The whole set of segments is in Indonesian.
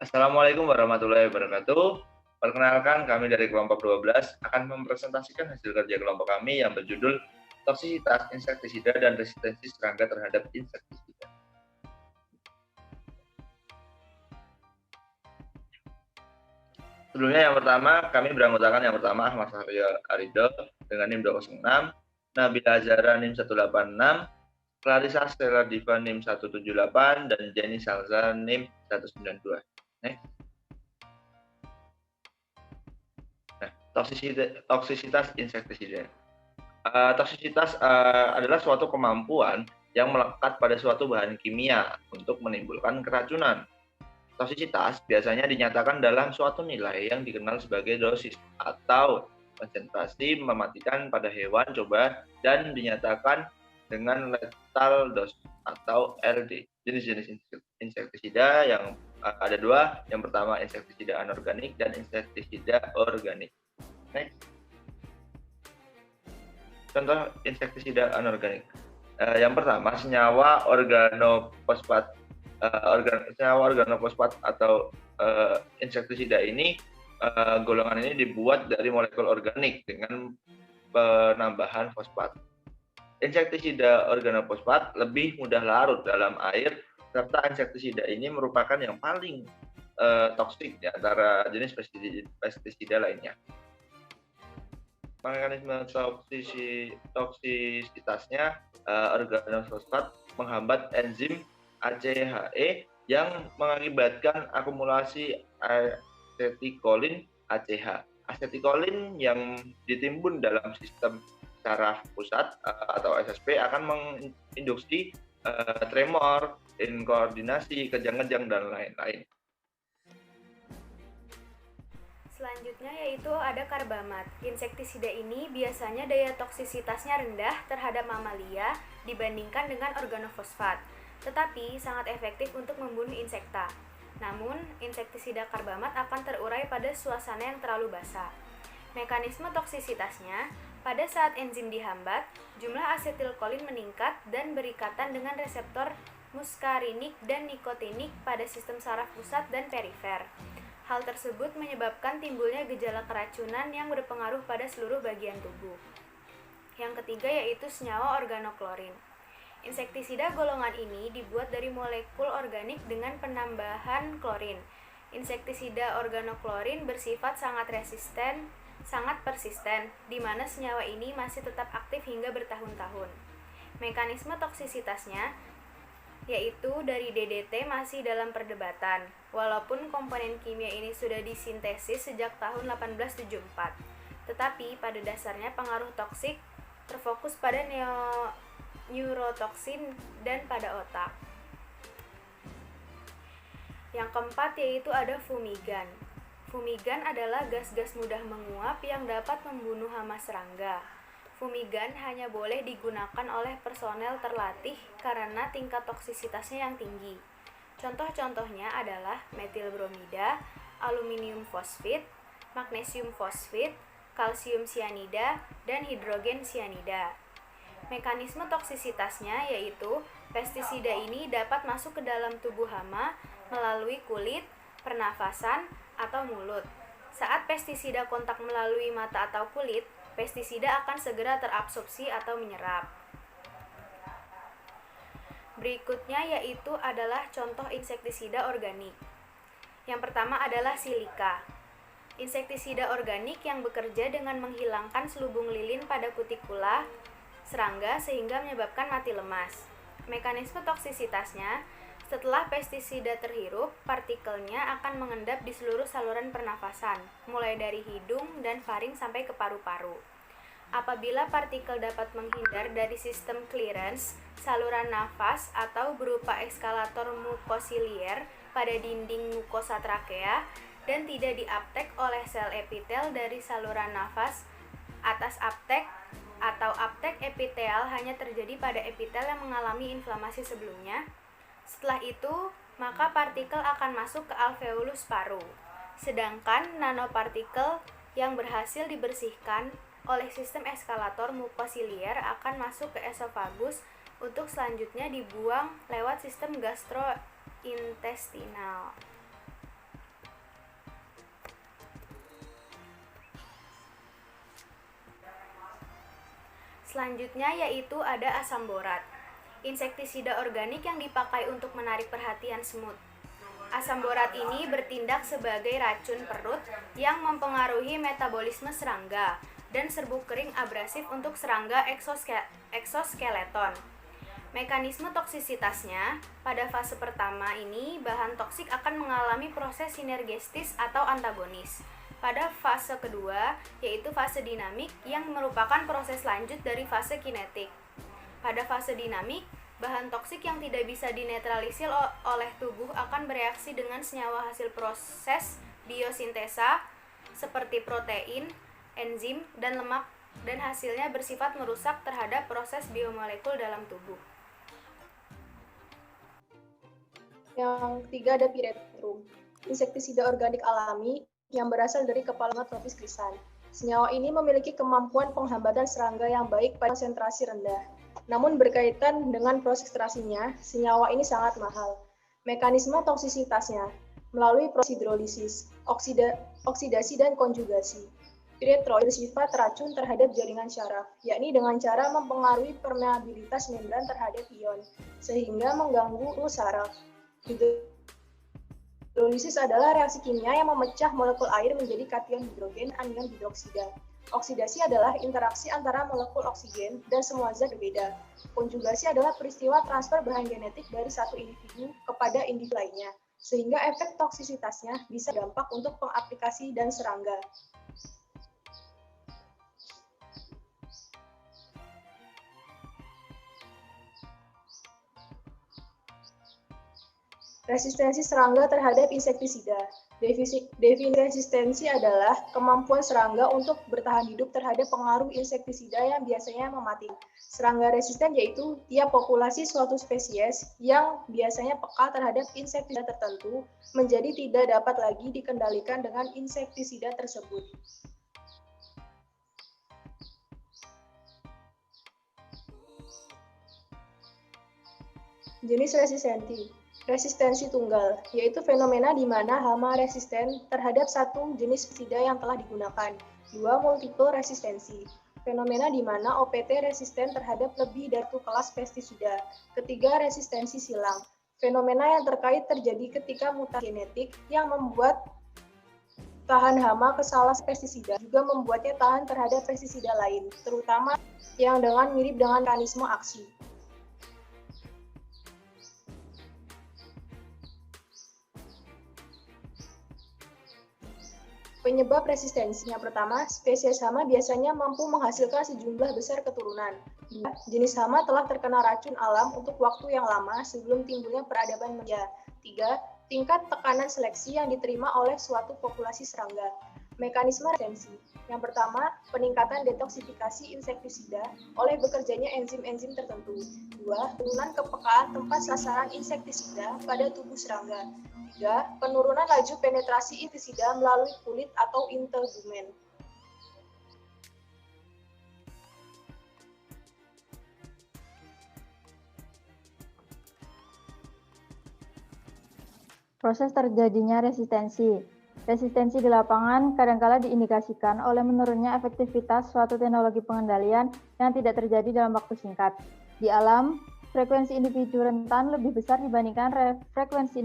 Assalamualaikum warahmatullahi wabarakatuh. Perkenalkan, kami dari kelompok 12 akan mempresentasikan hasil kerja kelompok kami yang berjudul Toksisitas Insektisida dan Resistensi Serangga terhadap Insektisida. Sebelumnya yang pertama, kami beranggotakan yang pertama Ahmad Sahriyo Arido dengan NIM 206, Nabila Azhara NIM 186, Clarissa Stella Diva NIM 178, dan Jenny Salza NIM 192. Next. Toksisitas insektisida. Toksisitas adalah suatu kemampuan yang melekat pada suatu bahan kimia untuk menimbulkan keracunan. Toksisitas biasanya dinyatakan dalam suatu nilai yang dikenal sebagai dosis atau konsentrasi mematikan pada hewan coba dan dinyatakan dengan lethal dose atau LD. Jenis-jenis insektisida yang ada dua. Yang pertama insektisida anorganik dan insektisida organik. Next. Contoh insektisida anorganik. Yang pertama senyawa organofosfat. Senyawa organofosfat atau insektisida ini, golongan ini dibuat dari molekul organik dengan penambahan fosfat. Insektisida organofosfat lebih mudah larut dalam air, serta insektisida ini merupakan yang paling toksik di antara jenis pestisida lainnya. Mekanisme toksisitasnya, organofosfat menghambat enzim ACHE yang mengakibatkan akumulasi asetikolin ACH. Asetikolin yang ditimbun dalam sistem saraf pusat atau SSP akan menginduksi tremor, inkoordinasi, kejang-kejang, dan lain-lain. Selanjutnya yaitu ada karbamat. Insektisida ini biasanya daya toksisitasnya rendah terhadap mamalia dibandingkan dengan organofosfat, tetapi sangat efektif untuk membunuh insekta. Namun, insektisida karbamat akan terurai pada suasana yang terlalu basah. Mekanisme toksisitasnya, pada saat enzim dihambat, jumlah asetilkolin meningkat dan berikatan dengan reseptor muskarinik dan nikotinik pada sistem saraf pusat dan perifer. Hal tersebut menyebabkan timbulnya gejala keracunan yang berpengaruh pada seluruh bagian tubuh. Yang ketiga yaitu senyawa organoklorin. Insektisida golongan ini dibuat dari molekul organik dengan penambahan klorin. Insektisida organoklorin bersifat sangat persisten, di mana senyawa ini masih tetap aktif hingga bertahun-tahun. Mekanisme toksisitasnya yaitu dari DDT masih dalam perdebatan, walaupun komponen kimia ini sudah disintesis sejak tahun 1874. Tetapi pada dasarnya pengaruh toksik terfokus pada neurotoksin dan pada otak. Yang keempat yaitu ada fumigan. Fumigan adalah gas-gas mudah menguap yang dapat membunuh hama serangga. Fumigan hanya boleh digunakan oleh personel terlatih karena tingkat toksisitasnya yang tinggi. Contoh-contohnya adalah metil bromida, aluminium fosfit, magnesium fosfit, kalsium sianida, dan hidrogen sianida. Mekanisme toksisitasnya yaitu pestisida ini dapat masuk ke dalam tubuh hama melalui kulit, pernafasan, atau mulut. Saat pestisida kontak melalui mata atau kulit, pestisida akan segera terabsorpsi atau menyerap. Berikutnya yaitu adalah contoh insektisida organik. Yang pertama adalah silika. Insektisida organik yang bekerja dengan menghilangkan selubung lilin pada kutikula serangga sehingga menyebabkan mati lemas. Mekanisme toksisitasnya, setelah pestisida terhirup, partikelnya akan mengendap di seluruh saluran pernafasan, mulai dari hidung dan faring sampai ke paru-paru. Apabila partikel dapat menghindar dari sistem clearance, saluran nafas atau berupa eskalator mukosilier pada dinding mukosa trakea dan tidak diaptek oleh sel epitel dari saluran nafas atas aptek atau aptek epiteal hanya terjadi pada epitel yang mengalami inflamasi sebelumnya. Setelah itu, maka partikel akan masuk ke alveolus paru. Sedangkan nanopartikel yang berhasil dibersihkan oleh sistem eskalator mukosilier akan masuk ke esofagus untuk selanjutnya dibuang lewat sistem gastrointestinal. Selanjutnya yaitu ada asam borat, insektisida organik yang dipakai untuk menarik perhatian semut. Asam borat ini bertindak sebagai racun perut yang mempengaruhi metabolisme serangga dan serbuk kering abrasif untuk serangga eksoskeleton. Mekanisme toksisitasnya, pada fase pertama ini bahan toksik akan mengalami proses sinergistis atau antagonis. Pada fase kedua, yaitu fase dinamik yang merupakan proses lanjut dari fase kinetik. Pada fase dinamik, bahan toksik yang tidak bisa dinetralisir oleh tubuh akan bereaksi dengan senyawa hasil proses biosintesa seperti protein, enzim, dan lemak, dan hasilnya bersifat merusak terhadap proses biomolekul dalam tubuh. Yang ketiga ada Pyrethrum, insektisida organik alami yang berasal dari kepala tropis krisan. Senyawa ini memiliki kemampuan penghambatan serangga yang baik pada konsentrasi rendah. Namun berkaitan dengan proses ekstraksinya, senyawa ini sangat mahal. Mekanisme toksisitasnya melalui proses hidrolisis, oksidasi dan konjugasi. Pyrethrum bersifat racun terhadap jaringan syaraf, yakni dengan cara mempengaruhi permeabilitas membran terhadap ion, sehingga mengganggu saraf. Hidrolisis adalah reaksi kimia yang memecah molekul air menjadi kation hidrogen anion hidroksida. Oksidasi adalah interaksi antara molekul oksigen dan semua zat berbeda. Konjugasi adalah peristiwa transfer bahan genetik dari satu individu kepada individu lainnya, sehingga efek toksisitasnya bisa dampak untuk pengaplikasi dan serangga. Resistensi serangga terhadap insektisida. Definisi resistensi adalah kemampuan serangga untuk bertahan hidup terhadap pengaruh insektisida yang biasanya mematikan. Serangga resisten yaitu tiap populasi suatu spesies yang biasanya peka terhadap insektisida tertentu menjadi tidak dapat lagi dikendalikan dengan insektisida tersebut. Jenis resistensi tunggal, yaitu fenomena di mana hama resisten terhadap satu jenis pestisida yang telah digunakan. 2. Multiple resistensi, fenomena di mana OPT resisten terhadap lebih dari satu kelas pestisida. 3. Resistensi silang, fenomena yang terjadi ketika mutasi genetik yang membuat tahan hama ke salah pestisida, juga membuatnya tahan terhadap pestisida lain, terutama yang dengan mirip dengan mekanisme aksi. Penyebab resistensi. Yang pertama, spesies hama biasanya mampu menghasilkan sejumlah besar keturunan. 2. Jenis hama telah terkena racun alam untuk waktu yang lama sebelum timbulnya peradaban manusia. 3. Tingkat tekanan seleksi yang diterima oleh suatu populasi serangga. Mekanisme resistensi. Yang pertama, peningkatan detoksifikasi insektisida oleh bekerjanya enzim-enzim tertentu. 2. Penurunan kepekaan tempat sasaran insektisida pada tubuh serangga. 3. Penurunan laju penetrasi insektisida melalui kulit atau integumen. Proses terjadinya resistensi. Resistensi di lapangan kadangkala diindikasikan oleh menurunnya efektivitas suatu teknologi pengendalian yang tidak terjadi dalam waktu singkat. Di alam, frekuensi individu rentan lebih besar dibandingkan frekuensi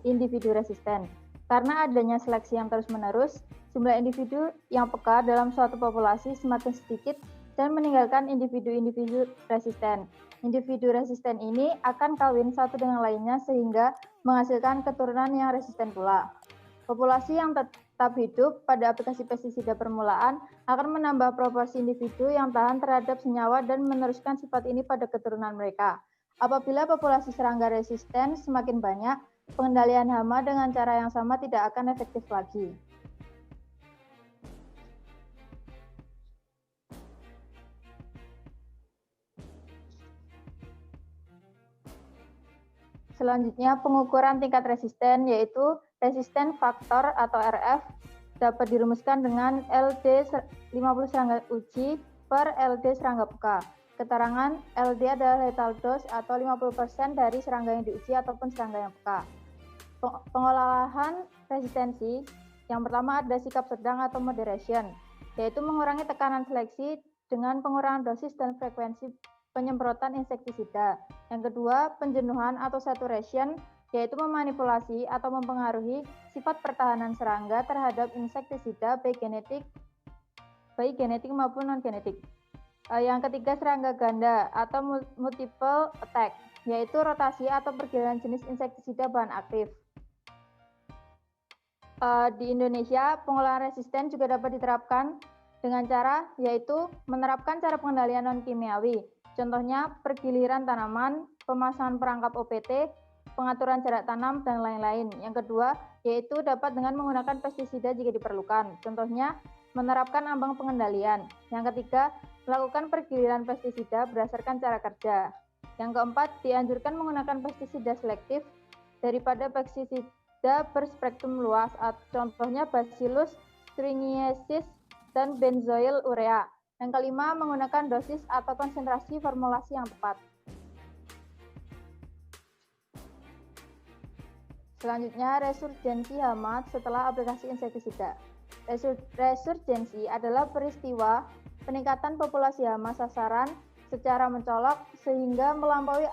individu resisten. Karena adanya seleksi yang terus-menerus, jumlah individu yang peka dalam suatu populasi semakin sedikit dan meninggalkan individu-individu resisten. Individu resisten ini akan kawin satu dengan lainnya sehingga menghasilkan keturunan yang resisten pula. Populasi yang tetap hidup pada aplikasi pestisida permulaan akan menambah proporsi individu yang tahan terhadap senyawa dan meneruskan sifat ini pada keturunan mereka. Apabila populasi serangga resisten semakin banyak, pengendalian hama dengan cara yang sama tidak akan efektif lagi. Selanjutnya, pengukuran tingkat resisten, yaitu resisten faktor atau RF, dapat dirumuskan dengan LD 50 serangga uji per LD serangga peka. Keterangan LD adalah lethal dose atau 50% dari serangga yang diuji ataupun serangga yang peka. Pengolahan resistensi, yang pertama ada sikap sedang atau moderation, yaitu mengurangi tekanan seleksi dengan pengurangan dosis dan frekuensi penyemprotan insektisida. Yang kedua, penjenuhan atau saturation, yaitu memanipulasi atau mempengaruhi sifat pertahanan serangga terhadap insektisida baik genetik maupun non-genetik. Yang ketiga, serangga ganda atau multiple attack, yaitu rotasi atau pergiliran jenis insektisida bahan aktif. Di Indonesia, pengolahan resisten juga dapat diterapkan dengan cara yaitu menerapkan cara pengendalian non-kimiawi. Contohnya, pergiliran tanaman, pemasangan perangkap OPT, pengaturan jarak tanam, dan lain-lain. Yang kedua, yaitu dapat dengan menggunakan pestisida jika diperlukan. Contohnya, menerapkan ambang pengendalian. Yang ketiga, melakukan pergiliran pestisida berdasarkan cara kerja. Yang keempat, dianjurkan menggunakan pestisida selektif daripada pestisida berspektrum luas. Contohnya, Bacillus thuringiensis dan benzoyl urea. Yang kelima, menggunakan dosis atau konsentrasi formulasi yang tepat. Selanjutnya, resurgensi hama setelah aplikasi insektisida. Resurgensi adalah peristiwa peningkatan populasi hama sasaran secara mencolok sehingga melampaui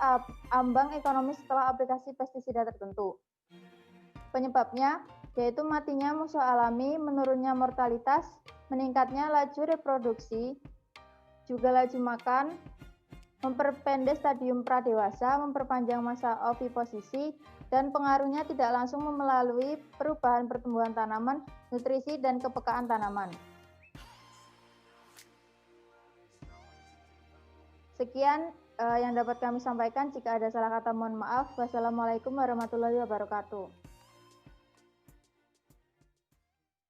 ambang ekonomi setelah aplikasi pestisida tertentu. Penyebabnya yaitu matinya musuh alami, menurunnya mortalitas, meningkatnya laju reproduksi, juga laju makan, memperpendek stadium pradewasa, memperpanjang masa oviposisi, dan pengaruhnya tidak langsung melalui perubahan pertumbuhan tanaman, nutrisi, dan kepekaan tanaman. Sekian yang dapat kami sampaikan. Jika ada salah kata, mohon maaf. Wassalamualaikum warahmatullahi wabarakatuh.